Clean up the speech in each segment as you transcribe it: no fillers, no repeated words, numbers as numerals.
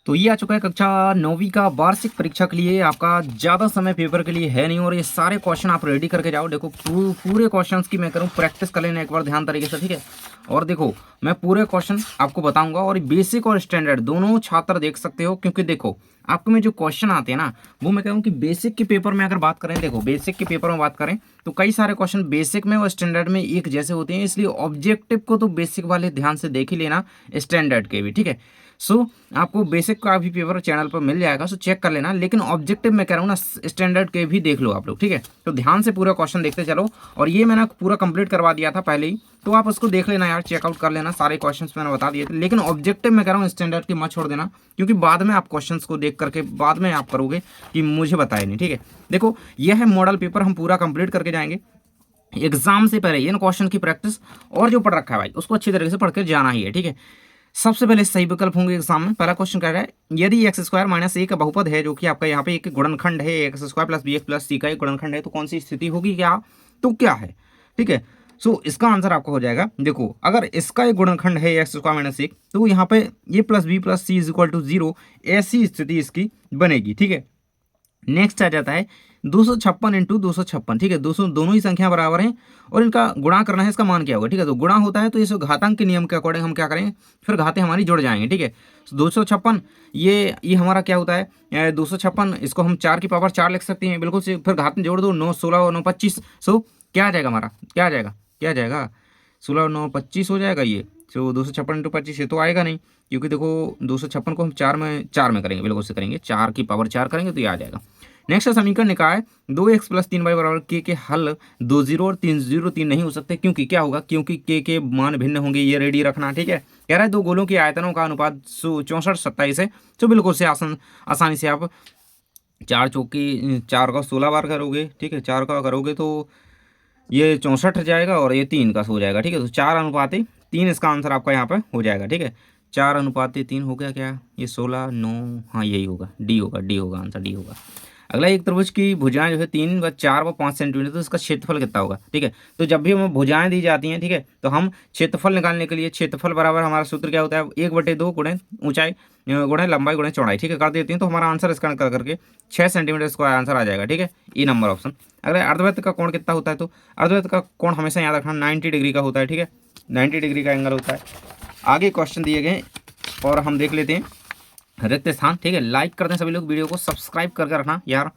तो ये आ चुका है कक्षा 9वीं का वार्षिक परीक्षा के लिए। आपका ज़्यादा समय पेपर के लिए है नहीं और ये सारे क्वेश्चन आप रेडी करके जाओ। देखो पूरे क्वेश्चंस की मैं करूँ प्रैक्टिस कर लेना एक बार ध्यान तरीके से, ठीक है। और देखो मैं पूरे क्वेश्चन आपको बताऊंगा और बेसिक और स्टैंडर्ड दोनों छात्र देख सकते हो, क्योंकि देखो आपको में जो क्वेश्चन आते हैं ना वो मैं कहूँ कि बेसिक के पेपर में अगर बात करें, देखो बेसिक के पेपर में बात करें तो कई सारे क्वेश्चन बेसिक में और स्टैंडर्ड में एक जैसे होते हैं, इसलिए ऑब्जेक्टिव को तो बेसिक वाले ध्यान से देख ही लेना, स्टैंडर्ड के भी, ठीक है। सो आपको बेसिक का भी पेपर चैनल पर मिल जाएगा, सो चेक कर लेना। लेकिन ऑब्जेक्टिव मैं कह रहा हूँ ना स्टैंडर्ड के भी देख लो आप लोग, ठीक है। तो ध्यान से पूरा क्वेश्चन देखते चलो। और ये मैंने पूरा कंप्लीट करवा दिया था पहले ही, तो आप उसको देख लेना यार, चेकआउट कर लेना। सारे क्वेश्चंस मैंने बता दिए थे, लेकिन ऑब्जेक्टिव मैं कह रहा हूँ स्टैंडर्ड की मत छोड़ देना, क्योंकि बाद में आप क्वेश्चंस को देख करके बाद में आप करोगे कि मुझे बताया नहीं, ठीक है। देखो यह है मॉडल पेपर, हम पूरा कंप्लीट करके जाएंगे। एग्जाम से पहले इन क्वेश्चन की प्रैक्टिस और जो पढ़ रखा है भाई उसको अच्छी तरीके से पढ़ के जाना ही है, ठीक है। सबसे पहले सही विकल्प होंगे एग्जाम में। पहला क्वेश्चन कह रहा है यदि एक्स स्क्वायर माइनस ए का बहुपद है, जो कि आपका यहाँ पे एक गुणनखंड है, x square plus b x plus c का एक गुणनखंड है, तो कौन सी स्थिति होगी, क्या तो क्या है, ठीक है। सो इसका आंसर आपको हो जाएगा, देखो अगर इसका एक गुणनखंड है एक्स स्क्वायर माइनस एक, तो यहाँ पे a plus b plus c is equal to 0, ऐसी स्थिति इसकी बनेगी, ठीक है। नेक्स्ट आ जाता है 256 इंटू 256, ठीक है। 200 दोनों ही संख्या बराबर हैं और इनका गुणा करना है, इसका मान क्या होगा, ठीक है। तो गुणा होता है तो इस घातांक के नियम के अकॉर्डिंग हम क्या करेंगे, फिर घाते हमारी जुड़ जाएंगे, ठीक है। 256 ये हमारा क्या होता है 256, इसको हम 4 की पावर 4 लिख सकते हैं, बिल्कुल से। फिर घात में जोड़ दो, 9 16 और 9 25, सो क्या आ जाएगा हमारा, क्या आ जाएगा 16 और 9 25 हो जाएगा ये। सो 256 इंटू 25 ये तो आएगा नहीं, क्योंकि देखो 256 को हम 4 में करेंगे, बिल्कुल से करेंगे, 4 की पावर 4 करेंगे तो ये आ जाएगा। नेक्स्ट समीकरण निकाय 2x प्लस 3y बराबर के हल 2 0 और 3 0 3 नहीं हो सकते, क्योंकि क्या होगा, क्योंकि के मान भिन्न होंगे, ये रेडी रखना, ठीक है। कह रहा है दो गोलों की आयतनों का अनुपात 64 27 है, तो बिल्कुल से आसानी से आप 4 चौकी 4 का 16 बार करोगे, ठीक है। 4 का करोगे तो ये 64 जाएगा और ये 3 का हो जाएगा, ठीक है। तो 4:3 इसका आंसर आपका यहाँ पर हो जाएगा, ठीक है। 4:3 हो गया क्या, ये 16 9, हाँ यही होगा, डी होगा आंसर, डी होगा। अगला एक त्रिभुज की भुजाएं जो है 3 व 4 व 5 सेंटीमीटर, तो इसका क्षेत्रफल कितना होगा, ठीक है। तो जब भी हमें भुजाएं दी जाती हैं, ठीक है, तो हम क्षेत्रफल निकालने के लिए क्षेत्रफल बराबर हमारा सूत्र क्या होता है, 1/2 गुणे ऊंचाई गुणे लंबाई गुणे चौड़ाई, ठीक है, कर देती हैं। तो हमारा आंसर इसका कर करके 6 सेंटीमीटर इसका आंसर आ जाएगा, ठीक है। ई नंबर ऑप्शन। अगर अर्धवृत्त का कोण कितना होता है, तो अर्धवृत्त का कोण हमेशा याद रखना 90 डिग्री का होता है, ठीक है। 90 डिग्री का एंगल होता है। आगे क्वेश्चन दिए गए और हम देख लेते हैं रिक्त स्थान, ठीक है। लाइक करते हैं सभी लोग, वीडियो को सब्सक्राइब करके रखना यार।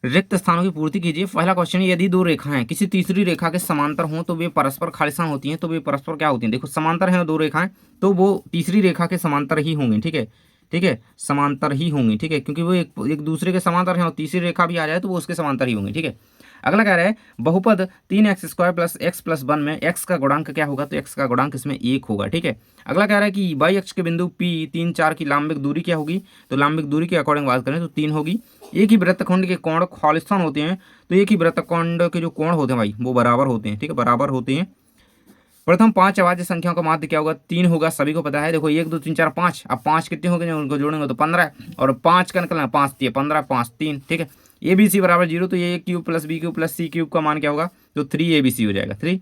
रिक्त स्थानों की पूर्ति कीजिए। पहला क्वेश्चन, यदि दो रेखाएं किसी तीसरी रेखा के समांतर हों तो वे परस्पर खालिस्तान होती हैं, तो वे परस्पर क्या होती हैं, देखो समांतर हैं दो रेखाएं, तो वो तीसरी रेखा के समांतर ही होंगी, ठीक है, ठीक है, समांतर ही होंगी, ठीक है, क्योंकि वो एक दूसरे के समांतर हैं और तीसरी रेखा भी आ जाए तो वो उसके समांतर ही होंगी, ठीक है। अगला कह रहा है बहुपद 3x square plus x plus 1 में x का गुणांक क्या होगा, तो x का गुणांक इसमें 1 होगा, ठीक है। अगला कह रहा है कि y अक्ष के बिंदु P 3 4 की लांबिक दूरी क्या होगी, तो लांबिक दूरी के अकॉर्डिंग बात करें तो 3 होगी। एक ही वृत्तखंड के कोण खालिस्तान होते हैं, तो एक ही वृत्तखंड के जो कोण होते हैं भाई वो बराबर होते हैं, ठीक है, बराबर होते हैं। प्रथम 5 अभाज्य संख्याओं का माध्य क्या होगा, 3 होगा, सभी को पता है। देखो 1 2 3 4 5, अब 5 कितने हो गए, उनको जोड़ेंगे तो 15, और 5 का निकलना 5 3 15 5 3, ठीक है। ए बी सी बराबर 0, तो ये cube plus b cube plus c cube का मान क्या होगा, तो 3 ABC हो जाएगा, 3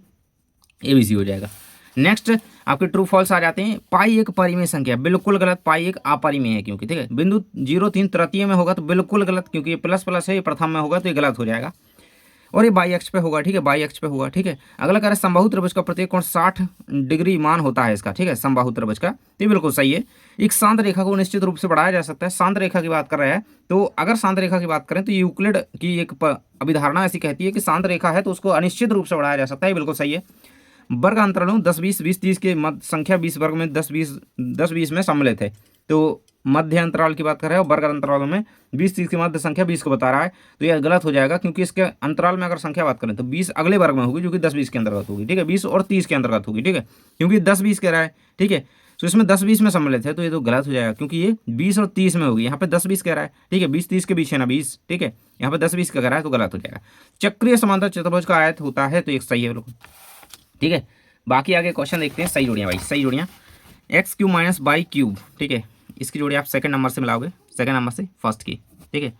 ABC हो जाएगा। नेक्स्ट आपके ट्रू फॉल्स आ जाते हैं। पाई एक परिमेय संख्या, बिल्कुल गलत, पाई एक अपरिमेय है, क्योंकि ठीक है। बिंदु 0 3 तृतीय में होगा तो बिल्कुल गलत, क्योंकि ये प्लस प्लस है, ये प्रथम में होगा तो ये गलत हो जाएगा। और ये बाई अक्ष पे होगा, ठीक है, बाई अक्ष पे होगा, ठीक है। अगला कह रहा है समबाहु त्रिभुज का प्रत्येक कोण 60 डिग्री मान होता है इसका, ठीक है, समबाहु त्रिभुज का, तो ये बिल्कुल सही है। एक शांत रेखा को निश्चित रूप से बढ़ाया जा सकता है। शांत रेखा की बात कर रहा है, तो अगर शांत रेखा की बात करें तो यूक्लिड की एक अभिधारणा ऐसी कहती है कि शांत रेखा है तो उसको अनिश्चित रूप से बढ़ाया जा सकता है, ये बिल्कुल सही है। वर्ग अंतरालों 10 20 20 30 के संख्या 20 वर्ग में 10 20 में सम्मिलित है, तो मध्य अंतराल की बात कर रहे हैं और वर्ग अंतरालों में 20 30 की मध्य संख्या 20 को बता रहा है, तो यह गलत हो जाएगा, क्योंकि इसके अंतराल में अगर संख्या बात करें तो 20 अगले वर्ग में होगी, जो कि 10 20 के अंतर्गत होगी, ठीक है, 20 और 30 के अंतर्गत होगी, ठीक है, क्योंकि 10 20 कह रहा है, ठीक है। तो इसमें 10 20 में सम्मिलित है, तो ये तो गलत हो जाएगा, क्योंकि ये 20 और 30 में होगी। यहाँ पे 10 20 कह रहा है, ठीक है, 20 30 के बीच है ना 20, ठीक है, यहाँ पे 10 20 का कह रहा है तो गलत हो जाएगा। चक्रीय समांतर चतुर्भुज का आयत होता है, तो एक सही है बिल्कुल, ठीक है। बाकी आगे क्वेश्चन देखते हैं। सही जोड़ियाँ भाई, सही जोड़ियाँ, x cube minus y cube, ठीक है, इसकी जोड़ी आप सेकंड नंबर से मिलाओगे, सेकंड नंबर से फर्स्ट की, ठीक है।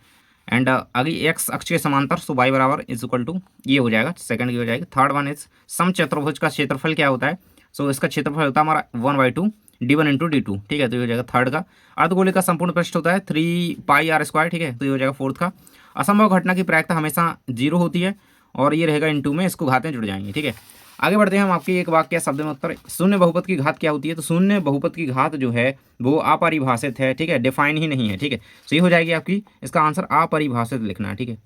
एंड आगे एक्स अक्ष के समांतर, सो वाई बराबर इज इक्वल टू ये हो जाएगा, सेकंड की हो जाएगी। थर्ड वन इज सम चतुर्भुज का क्षेत्रफल क्या होता है, सो इसका क्षेत्रफल होता है हमारा 1/2 D1 इंटू D2, ठीक है। तो ये हो जाएगा थर्ड का। अर्धगोले का संपूर्ण पृष्ठ होता है 3πr², ठीक है। तो ये हो जाएगा फोर्थ का। असंभव घटना की प्रायिकता हमेशा 0 होती है और ये रहेगा इनटू में, इसको घातें जुड़ जाएंगी, ठीक है। आगे बढ़ते हैं हम। आपकी एक वाक्य शब्द में उत्तर, शून्य बहुपद की घात क्या होती है? तो शून्य बहुपद की घात जो है वो अपरिभाषित है, ठीक है, डिफाइन ही नहीं है, ठीक है। तो ये हो जाएगी आपकी, इसका आंसर अपरिभाषित लिखना है, ठीक है,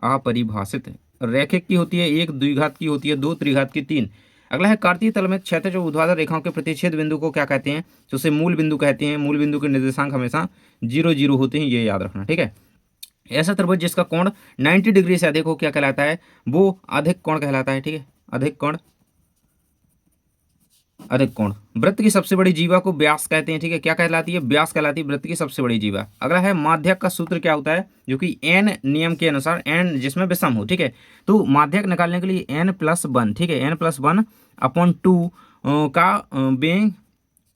अपरिभाषित। रैखिक की होती है 1, द्विघात की होती है 2, त्रिघात की 3। अगला है कार्तीय तल में क्षैतिज और ऊर्ध्वाधर रेखाओं के प्रतिच्छेद बिंदु को क्या कहते हैं? तो उसे मूल बिंदु कहते हैं। मूल बिंदु के निर्देशांक हमेशा 0 0 होते हैं, ये याद रखना, ठीक है। ऐसा त्रिभुज जिसका कोण 90 डिग्री से अधिक हो क्या कहलाता है? वो अधिक कोण कहलाता है, ठीक है, अधिक कोण, अधिक कोण। वृत्त की सबसे बड़ी जीवा को व्यास कहते हैं, ठीक है, क्या कहलाती है? व्यास कहलाती है वृत्त की सबसे बड़ी जीवा। अगला है माध्यक का सूत्र क्या होता है? जो कि n नियम के अनुसार, n जिसमें विषम हो, ठीक है। तो माध्यक निकालने के लिए n+1, ठीक है, n+1/2 का वें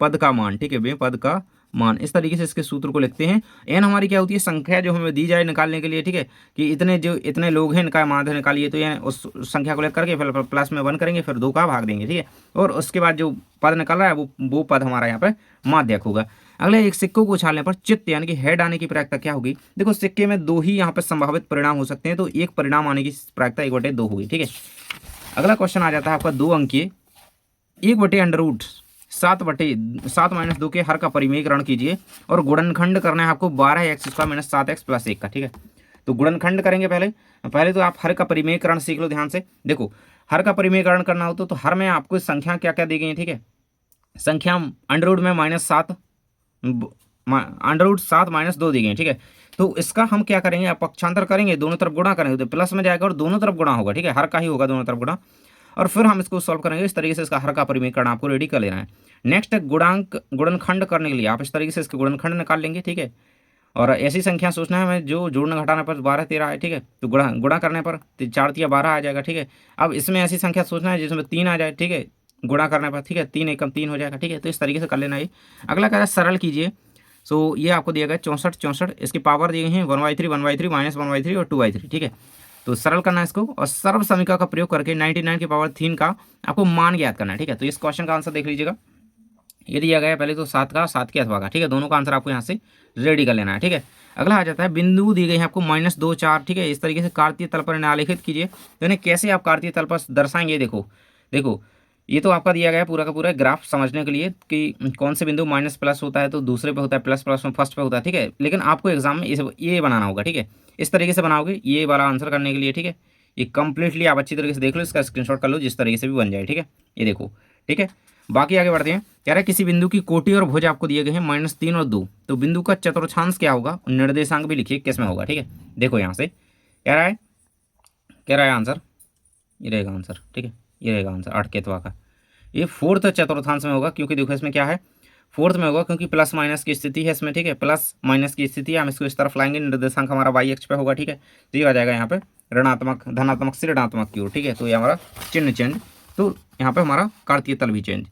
पद का मान, ठीक है, वें पद का मान, इस तरीके से इसके सूत्र को लिखते हैं। n हमारी क्या होती है? संख्या जो हमें दी जाए निकालने के लिए, ठीक है, कि इतने लोग हैं, इनका माध्य निकालिए, तो ये उस संख्या को लेकर करके फिर प्लस में 1 करेंगे, फिर 2 का भाग देंगे, ठीक है, और उसके बाद जो पद निकल रहा है वो पद हमारा यहाँ पे माध्यक होगा। अगले, एक सिक्कों को उछालने पर चित्त यानी कि हेड आने की प्रायिकता क्या होगी? देखो, सिक्के में 2 ही यहाँ पे संभावित परिणाम हो सकते हैं, तो एक परिणाम आने की प्रायिकता 1/2 होगी, ठीक है। अगला क्वेश्चन आ जाता है आपका 2 अंकीय, 1/√7/7 - 2 के हर का परिमेयकरण कीजिए और गुणनखंड करना है आपको 12x² - 7x + 1 का, ठीक है। तो गुणनखंड करेंगे पहले तो आप हर का परिमेयकरण सीख लो ध्यान से। देखो, हर का परिमेयकरण करना हो तो हर में आपको संख्या क्या क्या दी गई है, ठीक है। संख्या अंडर में -7 -2 दी गई, ठीक है। तो इसका हम क्या करेंगे? आप पक्षांतर करेंगे, दोनों तरफ गुणा करेंगे, तो प्लस में जाएगा और दोनों तरफ गुणा होगा, ठीक है, हर का ही होगा दोनों तरफ गुणा, और फिर हम इसको सॉल्व करेंगे। इस तरीके से इसका हर का परिमेयकरण आपको रेडी कर लेना है। नेक्स्ट, गुणनखंड करने के लिए आप इस तरीके से इसके गुणनखंड निकाल लेंगे, ठीक है। और ऐसी संख्या सोचना है हमें जो जोड़ने घटाने पर 12 13 है, ठीक है। तो गुणा करने पर 4 × 12 आ जाएगा, ठीक है। अब इसमें ऐसी संख्या सोचना है जिसमें 3 आ जाए, ठीक है, गुणा करने पर, ठीक है, 3 एकम 3 हो जाएगा, ठीक है। तो इस तरीके से कर लेना है। अगला कह रहा है सरल कीजिए। सो ये आपको दिया गया 64, इसकी पावर दी गई है 1/3, 1/3, -1/3 और 2/3, ठीक है। तो सरल करना है इसको और सर्व समीकरण का प्रयोग करके 99 की पावर 3 का आपको मान ज्ञात करना है, ठीक है। तो इस क्वेश्चन का आंसर देख लीजिएगा, ये दिया गया है पहले तो 7 का, 7 के अथवा का, ठीक है, दोनों का आंसर आपको यहाँ से रेडी कर लेना है, ठीक है। अगला आ जाता है बिंदु दी गई है आपको -2 4, ठीक है। इस तरीके से कार्तीय तल पर आलेखित कीजिए। तो इन्हें कैसे आप कार्तीय तल पर दर्शाएंगे? देखो ये तो आपका दिया गया है पूरा का पूरा ग्राफ समझने के लिए कि कौन से बिंदु माइनस प्लस होता है तो दूसरे पे होता है, प्लस प्लस में फर्स्ट पे होता है, ठीक है। लेकिन आपको एग्जाम में ये बनाना होगा, ठीक है। इस तरीके से बनाओगे ये वाला आंसर करने के लिए, ठीक है। ये कंप्लीटली आप अच्छी तरीके से देख लो, इसका स्क्रीनशॉट कर लो, जिस तरीके से भी बन जाए, ठीक है। ये देखो, ठीक है। बाकी आगे बढ़ते हैं। कह रहा है किसी बिंदु की कोटि और भुज आपको दिए गए हैं -3 और 2, तो बिंदु का चतुर्थांश क्या होगा? निर्देशांक भी लिखिए किस में होगा, ठीक है। देखो यहाँ से कह रहा है आंसर, ये रहेगा आंसर, ठीक है, ये रहेगा आंसर 8 के अथवा का। ये फोर्थ चतुर्थांश में होगा, क्योंकि देखो इसमें क्या है, फोर्थ में होगा, क्योंकि प्लस माइनस की स्थिति है इसमें, ठीक है, प्लस माइनस की स्थिति है, हम इसको इस तरफ लाएंगे, निर्देशांक हमारा वाई अक्ष पे होगा, ठीक है। तो ये आ जाएगा यहाँ पे ऋणात्मक, धनात्मक से ऋणात्मक की ओर, ठीक है। तो ये हमारा चिन्ह चेंज, तो यहाँ पे हमारा कार्तीय तल भी चेंज।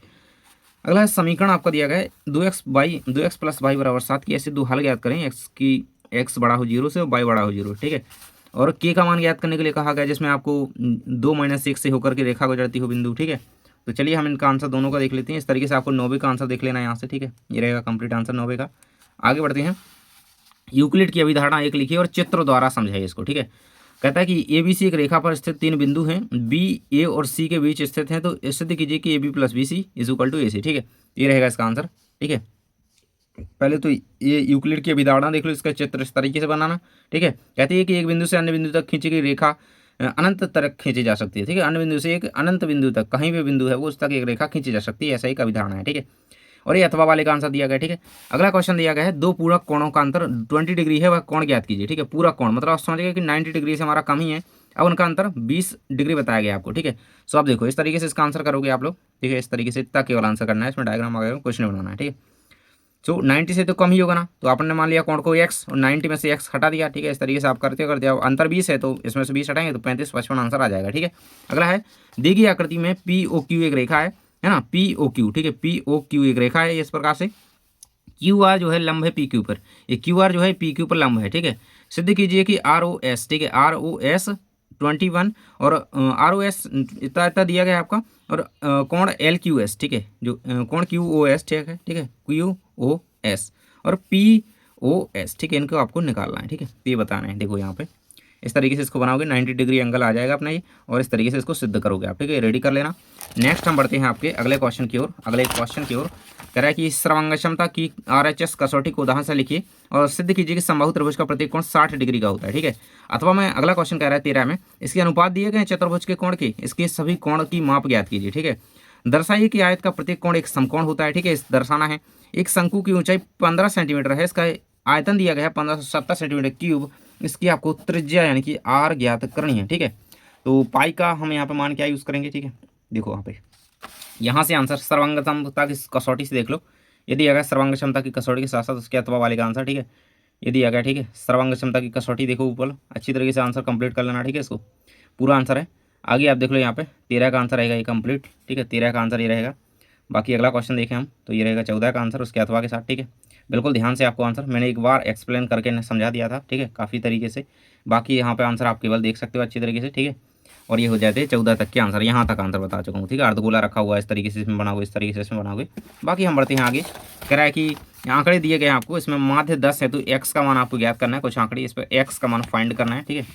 अगला समीकरण आपका दिया गया है 2x + y = 7 की ऐसे 2 हल ज्ञात करें, x बड़ा हो 0 से और y बड़ा हो 0, ठीक है। और k का मान ज्ञात करने के लिए कहा गया जिसमें आपको 2 - 1 से होकर के रेखा गुजरती हो बिंदु, ठीक है। तो चलिए हम इनका आंसर दोनों का देख लेते हैं। इस तरीके से आपको 90 का आंसर देख लेना है यहाँ से, ठीक है। ये रहेगा कंप्लीट आंसर 90 का। आगे बढ़ते हैं। यूक्लिड की अभिधारणा 1 लिखिए और चित्र द्वारा समझाइए इसको, ठीक है। कहता है कि ABC एक रेखा पर स्थित 3 बिंदु हैं, B, A और C के बीच स्थित हैं, तो सिद्ध कीजिए कि AB + BC = AC, ठीक है। ये रहेगा इसका आंसर, ठीक है। पहले तो ये यूक्लिड की अभिधारणा देख लो, इसका चित्र इस तरीके से बनाना, ठीक है। कहती है कि एक बिंदु से अन्य बिंदु तक खींची गई रेखा अनंत तक खींची जा सकती है, ठीक है। अन्य बिंदु से एक अनंत बिंदु तक, कहीं भी बिंदु है वो उस तक एक रेखा खींची जा सकती है, ऐसा ही अभिधारणा है, ठीक है। और ये अथवा वाले का आंसर दिया गया, ठीक है। अगला क्वेश्चन दिया गया है 2 पूरक कोणों का अंतर 20 डिग्री है, वह कोण ज्ञात कीजिए, ठीक है। पूरक कोण मतलब आप समझिए कि 90 डिग्री से हमारा कम ही है, अब उनका अंतर 20 डिग्री बताया गया आपको, ठीक है। सो आप देखो इस तरीके से इसका आंसर करोगे आप लोग, ठीक है। इस तरीके से इतना केवल आंसर करना है, इसमें डायग्राम वगैरह कुछ नहीं बनाना है, ठीक है। सो 90 से तो कम ही होगा ना, तो आपने मान लिया कोण को x और 90 में से x हटा दिया, ठीक है। इस तरीके से आप करते अब अंतर 20 है तो इसमें से 20 हटाएंगे तो 35 55 आंसर आ जाएगा, ठीक है। अगला है दी गई आकृति में POQ एक रेखा है ना, POQ, ठीक है। POQ एक रेखा है इस प्रकार से, QR जो है लंब है PQ पर, ये QR जो है PQ पर लंब है, ठीक है। सिद्ध कीजिए कि ROS, ठीक है, ROS 21 और ROS इतना इतना दिया गया है आपका, और कोण LQS, ठीक है, जो कोण QOS, ठीक है QOS और POS, ठीक है, इनको आपको निकालना है, ठीक है, ये बताना है। देखो यहाँ पे इस तरीके से इसको बनाओगे 90 डिग्री एंगल आ जाएगा अपना ये, और इस तरीके से इसको सिद्ध करोगे आप, ठीक है, रेडी कर लेना। नेक्स्ट हम बढ़ते हैं आपके अगले क्वेश्चन की ओर। अगले क्वेश्चन की ओर कह रहा है कि सर्वांग क्षमता की RHS कसौटी को उदाहरण से लिखिए और सिद्ध कीजिए कि समबाहु त्रिभुज का प्रत्येक कोण 60 डिग्री का होता है, ठीक है। अथवा मैं अगला क्वेश्चन कह रहा है 13 में, इसके अनुपात दिए गए चतुर्भुज के कोण के, इसके सभी कोण की माप ज्ञात कीजिए, ठीक है। दर्शाइए कि आयत का प्रत्येक कोण एक समकोण होता है, ठीक है, इस दर्शाना है। एक शंकु की ऊंचाई 15 सेंटीमीटर है, इसका आयतन दिया गया है 1570 सेंटीमीटर क्यूब, इसकी आपको त्रिज्या यानी कि R ज्ञात करनी है, ठीक है। तो पाई का हम यहाँ पे मान क्या यूज़ करेंगे, ठीक है। देखो यहाँ पे यहाँ से आंसर सर्वांग क्षमता की कसौटी से देख लो, ये दिया गया सर्वांग क्षमता की कसौटी के साथ साथ उसके अथवा वाले का आंसर, ठीक है, ये दिया गया, ठीक है। सर्वांग क्षमता की कसौटी देखो ऊपर अच्छी तरीके से आंसर कंप्लीट कर लेना, ठीक है, इसको पूरा आंसर है। आगे आप देख लो यहाँ पे 13 का आंसर रहेगा ये कंप्लीट, ठीक है, 13 का आंसर ये रहेगा। बाकी अगला क्वेश्चन देखें हम तो ये रहेगा 14 का आंसर उसके अथवा के साथ, ठीक है। बिल्कुल ध्यान से आपको आंसर मैंने एक बार एक्सप्लेन करके समझा दिया था, ठीक है, काफ़ी तरीके से। बाकी यहाँ पे आंसर आप केवल देख सकते हो अच्छी तरीके से, ठीक है। और ये हो जाते हैं 14 तक के आंसर, यहाँ तक आंसर बता चुका हूँ, ठीक है। अर्धगोला रखा हुआ है इस तरीके से इसमें बनाओगे, इस तरीके से इसमें बनाओगे। बाकी हम बढ़ते हैं आगे। कह रहा है कि आंकड़े दिए गए हैं आपको, इसमें माध्य 10 है तो x का मान आपको ज्ञात करना है, कुछ आंकड़े इस पर x का मान फाइंड करना है, ठीक है।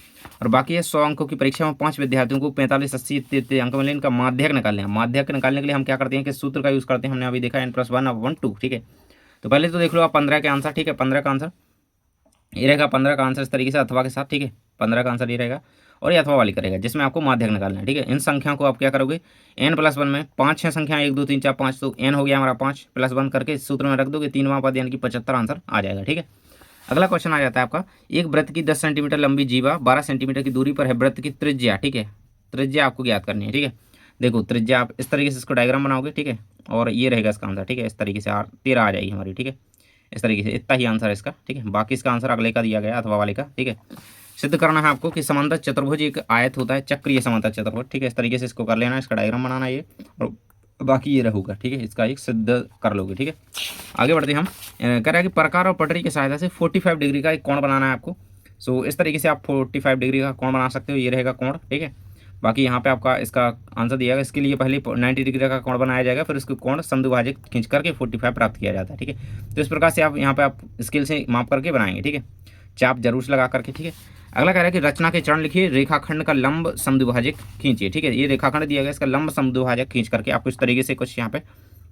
और बाकी है 100 अंकों की परीक्षा में 5 विद्यार्थियों को 45, 80, 33 अंक मिले, इनका माध्यक निकालने हैं। माध्यक निकालने के लिए हम क्या करते हैं कि सूत्र का यूज़ करते हैं, हमने अभी देखा n+1/2, ठीक है। तो पहले तो देख लो आप 15 के आंसर, ठीक है, 15 का आंसर ये रहेगा, 15 का आंसर इस तरीके से अथवा के साथ, ठीक है, 15 का आंसर ये रहेगा और ये अथवा वाली करेगा जिसमें आपको माध्यक निकालना है, ठीक है। इन संख्याओं को आप क्या करोगे, n+1 में 5 है संख्या 1 2 3 4 5, तो n हो गया हमारा 5 +1 करके सूत्र में रख दोगे, 3वां पद यानी कि 75 आंसर आ जाएगा, ठीक है। अगला क्वेश्चन आ जाता है आपका, एक वृत्त की 10 सेंटीमीटर लंबी जीवा 12 सेंटीमीटर की दूरी पर है, वृत्त की त्रिज्या, ठीक है, त्रिज्या आपको ज्ञात करनी है, ठीक है। देखो त्रिज्या आप इस तरीके से इसको डायग्राम बनाओगे, ठीक है, और ये रहेगा इसका आंसर, ठीक है, इस तरीके से 13 आ जाएगी हमारी, ठीक है, इस तरीके से इतना ही आंसर है इसका, ठीक है। बाकी इसका आंसर अगले का दिया गया अथवा वाले का, ठीक है। सिद्ध करना है आपको कि समांतर चतुर्भुज एक आयत होता है, चक्रीय समांतर चतुर्भुज, ठीक है, इस तरीके से इसको कर लेना है, इसका डायग्राम बनाना है ये, और बाकी ये रहूगा, ठीक है, इसका एक सिद्ध कर लोगे, ठीक है। आगे बढ़ते हैं हम, कह रहा है कि प्रकार और पटरी की सहायता से 45 डिग्री का एक कोण बनाना है आपको। सो इस तरीके से आप 45 डिग्री का कोण बना सकते हो, ये रहेगा कोण, ठीक है। बाकी यहाँ पे आपका इसका आंसर दिया गया, इसके लिए पहले 90 डिग्री का कोण बनाया जाएगा, फिर इसको कोण समद्विभाजक खींच करके 45 प्राप्त किया जाता है, ठीक है। तो इस प्रकार से आप यहाँ पे आप स्केल से माप करके बनाएंगे, ठीक है, चाप जरूर से लगा करके, ठीक है। अगला कह रहा है कि रचना के चरण लिखिए, रेखाखंड का लंब समद्विभाजक खींचिए, ठीक है। ये रेखाखंड दिया गया, इसका लंब समद्विभाजक खींच करके आपको इस तरीके से कुछ यहाँ पे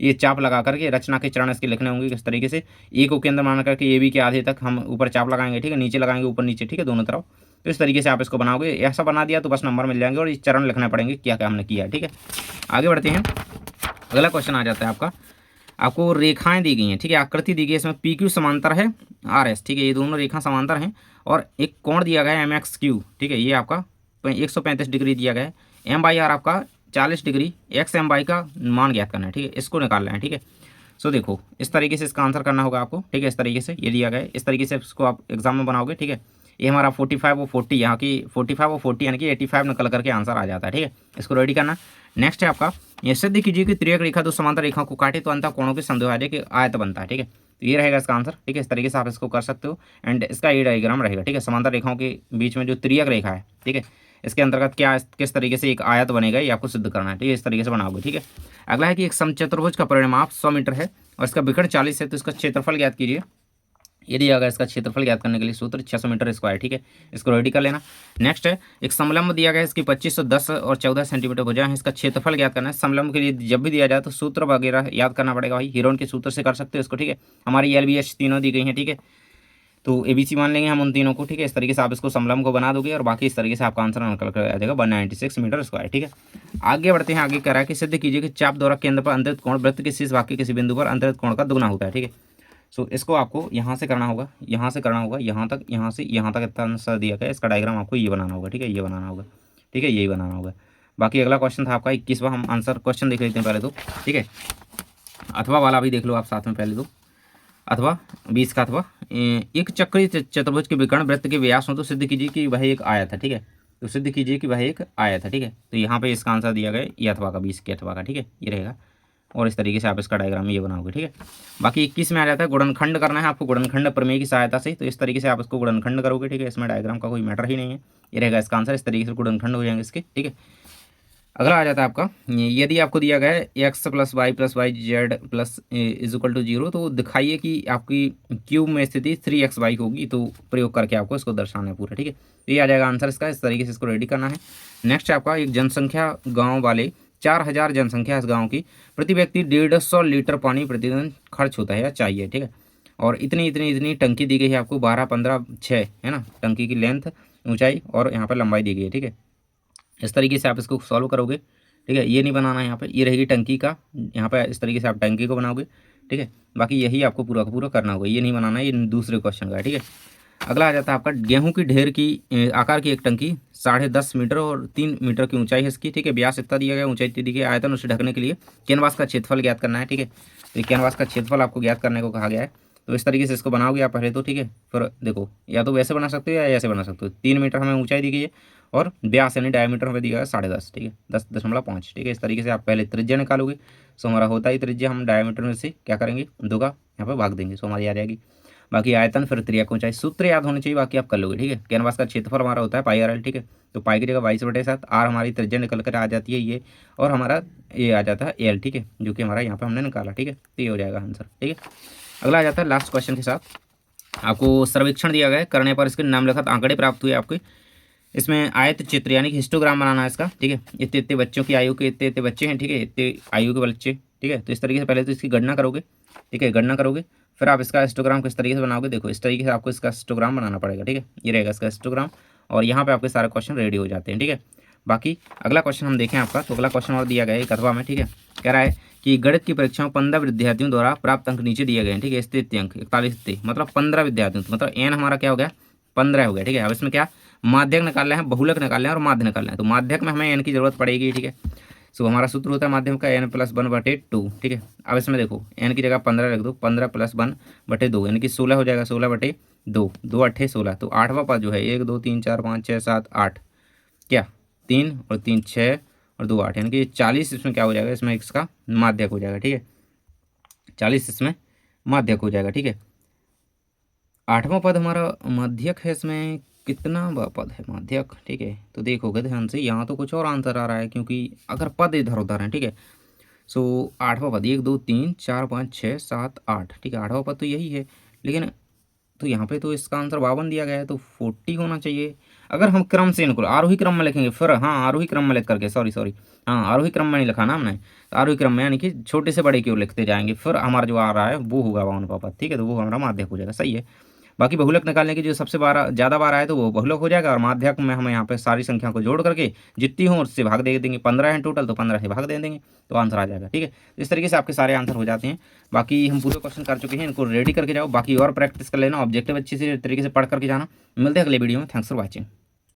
ये चाप लगा करके रचना के चरण इसके लिखने होंगे किस तरीके से, ए को केंद्र मान करके AB के आधे तक हम ऊपर चाप लगाएंगे, ठीक है, नीचे लगाएंगे ऊपर नीचे, ठीक है, दोनों तरफ। तो इस तरीके से आप इसको बनाओगे, ऐसा बना दिया तो बस नंबर मिल जाएंगे और ये चरण लिखने पड़ेंगे क्या क्या हमने किया है, ठीक है। आगे बढ़ते हैं, अगला क्वेश्चन आ जाता है आपका, आपको रेखाएं दी गई हैं, ठीक है, आकृति दी गई है, इसमें PQ समांतर है RS, ठीक है, ये दोनों रेखा समांतर हैं, और एक कोण दिया गया है MXQ, ठीक है, ये आपका 135 डिग्री दिया गया है, M/R आपका 40 डिग्री, XM/Y का मान ज्ञात करना है, ठीक है, इसको निकालना है, ठीक है। सो देखो इस तरीके से इसका आंसर करना होगा आपको, ठीक है, इस तरीके से ये दिया गया है, इस तरीके से इसको आप एग्जाम में बनाओगे, ठीक है। ये हमारा 45 और 40, यहाँ की 45 और 40 यानी कि 85 निकल करके आंसर आ जाता है, ठीक है, इसको रेडी करना। नेक्स्ट है आपका, ये सिद्ध कीजिए कि त्रियक रेखा दो समांतर रेखा को काटे तो अंतः कोणों के समद्विभाजक आयत बनता है, ठीक है। तो ये रहेगा इसका आंसर, ठीक है, इस तरीके से आप इसको कर सकते हो, एंड इसका ये डायग्राम रहेगा, ठीक है, समांतर रेखाओं के बीच में जो त्रियक रेखा है, ठीक है, इसके अंतर्गत क्या किस तरीके से एक आयत बनेगा ये आपको सिद्ध करना है, ठीक है, इस तरीके से बनाओगे, ठीक है। अगला है कि एक समचतुर्भुज का परिमाप 100 मीटर है और इसका विकर्ण 40 है, तो इसका क्षेत्रफल ज्ञात कीजिए। ये दिया गया, इसका क्षेत्रफल ज्ञात करने के लिए सूत्र 600 मीटर स्क्वायर, ठीक है, इसको रेडी कर लेना। नेक्स्ट है एक समलंब दिया गया है, इसकी 2510 और 14 सेंटीमीटर भुजा है, इसका क्षेत्रफल ज्ञात करना है। समलंब के लिए जब भी दिया जाए तो सूत्र वगैरह याद करना पड़ेगा भाई, हीरोन के सूत्र से कर सकते हो इसको, ठीक है। हमारी LBH तीनों दी गई हैं, ठीक है, तो ABC मान लेंगे हम उन तीनों को, ठीक है। इस तरीके से आप इसको समलंब को बना दोगे और बाकी इस तरीके से आपका आंसर निकल कर आ जाएगा 196 मीटर स्क्वायर, ठीक है। आगे बढ़ते हैं, आगे कह रहा है कि सिद्ध कीजिए कि चाप द्वारा केंद्र पर अंतरित कोण वृत्त के शीर्ष भाग के किसी बिंदु पर अंतरित कोण का दुगना होता है, ठीक है। सो इसको आपको यहाँ से करना होगा, यहाँ से करना होगा, यहाँ तक, यहाँ से यहाँ तक इतना आंसर दिया गया है, इसका डायग्राम आपको ये बनाना होगा, ठीक है, ये बनाना होगा, ठीक है, यही बनाना होगा। बाकी अगला क्वेश्चन था आपका 21वां, हम आंसर क्वेश्चन देख लेते हैं पहले तो, ठीक है। अथवा वाला भी देख लो आप साथ में पहले तो, अथवा 20 का अथवा, एक चक्रीय चतुर्भुज के विकर्ण वृत्त के व्यास हो तो सिद्ध कीजिए कि वह एक आयत है, ठीक है, तो सिद्ध कीजिए कि वह एक आयत है, ठीक है। तो यहाँ पे इसका आंसर दिया गया ये अथवा का 20 के अथवा का, ठीक है, ये रहेगा। और इस तरीके से आप इसका डायग्राम ये बनाओगे, ठीक है। बाकी 21 में आ जाता है गुणनखंड करना है आपको गुणनखंड प्रमेय की सहायता से, तो इस तरीके से आप इसको गुणनखंड करोगे, ठीक है। इसमें डायग्राम का कोई मैटर ही नहीं है, ये रहेगा इसका आंसर। इस तरीके से गुणनखंड हो जाएंगे इसके, ठीक है। अगला आ जाता है आपका, यदि आपको दिया गया है x plus y z plus is equal to 0, तो दिखाइए कि आपकी क्यूब में स्थिति 3xy होगी, तो प्रयोग करके आपको इसको दर्शाना है पूरा, ठीक है। तो ये आ जाएगा आंसर इसका, इस तरीके से इसको रेडी करना है। नेक्स्ट आपका एक जनसंख्या गाँव वाले 4000 जनसंख्या इस गाँव की, प्रति व्यक्ति 150 लीटर पानी प्रतिदिन खर्च होता है या चाहिए, ठीक है। और इतनी इतनी इतनी टंकी दी गई है आपको, 12 15 6 है ना, टंकी की लेंथ, ऊंचाई और यहाँ पर लंबाई दी गई है, ठीक है। इस तरीके से आप इसको सॉल्व करोगे, ठीक है। ये नहीं बनाना है यहाँ पे, ये रहेगी टंकी का, यहाँ पे इस तरीके से आप टंकी को बनाओगे, ठीक है। बाकी यही आपको पूरा का पूरा करना होगा, ये नहीं बनाना है, ये दूसरे क्वेश्चन का है, ठीक है। अगला आ जाता है आपका गेहूं की ढेर की आकार की एक टंकी 10.5 मीटर और 3 मीटर की ऊंचाई है इसकी, ठीक है। व्यास इतना दिया गया, ऊंचाई इतनी दी गई, आयतन उसे ढकने के लिए कैनवास का क्षेत्रफल ज्ञात करना है, ठीक है। तो कैनवास का क्षेत्रफल आपको ज्ञात करने को कहा गया है। तो इस तरीके से इसको बनाओगे आप पहले तो, ठीक है। फिर देखो या तो वैसे बना सकते हो या ऐसे बना सकते हो। 3 मीटर हमें ऊंचाई दी गई है और व्यास यानी डायमीटर हमें दिया है 10.5, ठीक है, 10.5, ठीक है। इस तरीके से आप पहले त्रिज्या निकालोगे, सो हमारा होता ही त्रिज्या, हम डायमीटर में से क्या करेंगे, 2 का यहाँ पर भाग देंगे, सो हमारी आ जाएगी। बाकी आयतन फिर त्रिज्या की ऊंचाई, सूत्र याद होने चाहिए, बाकी आप कर लोगे, ठीक है। कैनवास का क्षेत्रफल हमारा होता है πr/l, ठीक है। तो पाई की जगह 22/7, आर हमारी त्रिज्या निकल कर आ जाती है ये, और हमारा ये आ जाता है एल, ठीक है, जो कि हमारा यहाँ पे हमने निकाला, ठीक है। तो ये हो जाएगा आंसर, ठीक है। अगला आ जाता है लास्ट क्वेश्चन के साथ, आपको सर्वेक्षण दिया गया है, करने पर इसके निम्नलिखित आंकड़े प्राप्त हुए आपके। इसमें आयत चित्र यानी कि हिस्टोग्राम बनाना है इसका, ठीक है। इतने इतने बच्चों की आयु के इतने इतने बच्चे हैं, ठीक है, इतने आयु के बच्चे, ठीक है। तो इस तरीके से पहले तो इसकी गणना करोगे, ठीक है, गणना करोगे, फिर आप इसका हिस्टोग्राम किस तरीके से बनाओगे, देखो इस तरीके से आपको इसका हिस्टोग्राम बनाना पड़ेगा, ठीक है। ये रहेगा इसका हिस्टोग्राम, और यहाँ पे आपके सारे क्वेश्चन रेडी हो जाते हैं, ठीक है। बाकी अगला क्वेश्चन हम देखें आपका, तो अगला क्वेश्चन और दिया गया है कथवा में, ठीक है। कह रहा है कि गणित की परीक्षा में 15 विद्यार्थियों द्वारा प्राप्त अंक नीचे दिए गए हैं, ठीक है। इतने अंक 41, मतलब 15 विद्यार्थियों, मतलब एन हमारा क्या हो गया, 15 हो गया, ठीक है। अब इसमें क्या माध्यक निकालना है, बहुलक निकालना है और माध्य निकालना है। तो माध्यक में हमें एन की जरूरत पड़ेगी, ठीक है। सो हमारा सूत्र होता है माध्यम का n+1/2, ठीक है। अब इसमें देखो एन की जगह 15 रख दो, 15 + 1/2 यानी कि 16 हो जाएगा, 16/2, 2 8 16। तो 8वां पद जो है 1 2 3 4 5 6 7 8, क्या 3 और 3 6 और 2 8, यानी कि 40 इसमें क्या हो जाएगा, इसमें इसका माध्यक हो जाएगा, ठीक है। 40 इसमें माध्यक हो जाएगा, ठीक है। 8वां पद हमारा माध्यक है, इसमें कितना पद है माध्यक, ठीक है। तो देखोगे ध्यान से, यहाँ तो कुछ और आंसर आ रहा है, क्योंकि अगर पद इधर उधर है, ठीक है। सो 8वां पद 1 2 3 4 5 6 7 8, ठीक है। 8वां पद तो यही है, लेकिन तो यहाँ पे तो इसका आंसर 52 दिया गया है, तो 40 होना चाहिए। अगर हम क्रम से इनको आरोही क्रम में लिखेंगे, फिर हाँ आरोही क्रम में लिख करके, सॉरी हाँ आरोही क्रम में नहीं लिखा ना हमने, तो आरोही क्रम में यानी कि छोटे से बड़े की ओर लिखते जाएंगे, फिर हमारा जो आ रहा है वो होगा 52वां पद, ठीक है। तो वो हमारा माध्यक हो जाएगा, सही है। बाकी बहुलक निकालने की जो सबसे ज़्यादा बार आए तो वो बहुलक हो जाएगा, और माध्यक में हमें यहाँ पे सारी संख्या को जोड़ करके जितनी हो उससे भाग दे देंगे, 15 है टोटल, तो 15 से भाग दे देंगे, तो आंसर आ जाएगा, ठीक है। इस तरीके से आपके सारे आंसर हो जाते हैं। बाकी हम पूरे क्वेश्चन कर चुके हैं, इनको रेडी करके जाओ, बाकी और प्रैक्टिस कर लेना, ऑब्जेक्टिव अच्छी से तरीके से पढ़ करके जाना। मिलते हैं अगले वीडियो में, थैंक्स फॉर वॉचिंग।